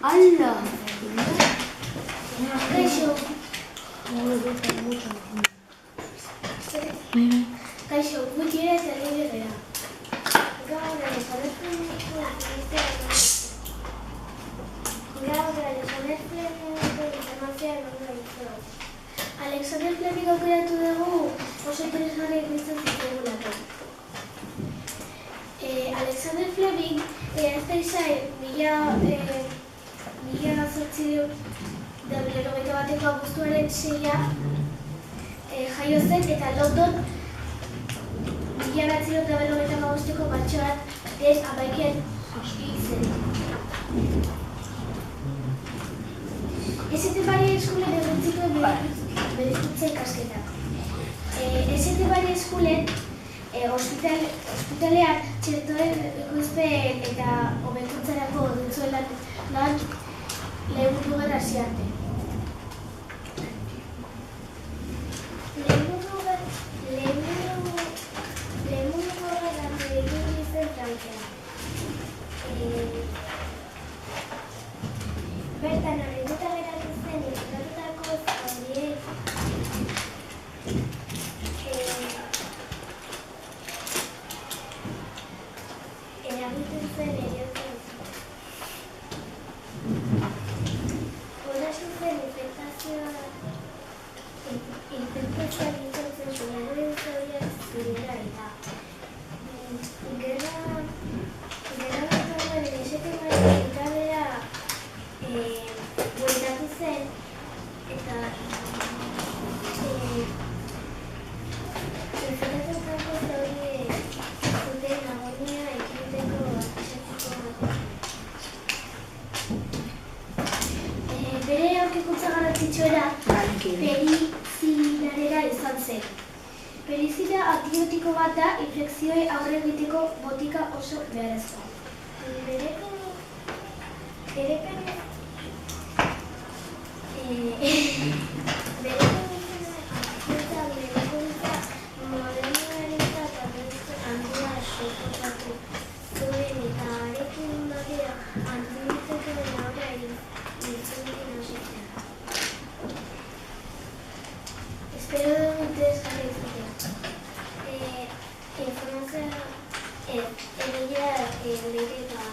¡Hala! Kaixo. Kaixo, gutxi ere eta nire gara. Gaur Alexander Fleming aukeratu dugu oso interesgarri ikusten zitugulako. Alexander Fleming ez da izan mila zortziehun eta hirurogeita bateko abuztuaren 6 jaio zen eta London 1955ko martxoan 11 hil zen. St. Maria Eskolen egin zituen bere hizkuntza ikasketak. St. Maria Eskolen ospitalean txertoen ekoizpen eta hobekuntzarako egin zuen lan Lehen Mundu Gerra hasi arte. Lehen Mundu Gerran egin zen Frantzian. Bertan harrituta geratu zen inplikatutako zauriek eragiten zen heriotzen. Osasun zen infektazioa egiten zen soldaduen zauriak zirela eta gerra bertan St. Maria ikabera bueltatu zen eta infektatutako zauriek zuten agonia ekiditeko atxatzeko bere aurkikuntza garrantzitsuena penicillinarena izan zen. Penicillina antibiotiko bat da infekzioei aurre egiteko botika oso beharrezkoa. Bere medikuntza modernoarentzat handia suposatu zuen eta harekin batera antibiotikoen aurre egiten hasi zen. Espero dugu interesgarria izatea. Informazioa egia leire eta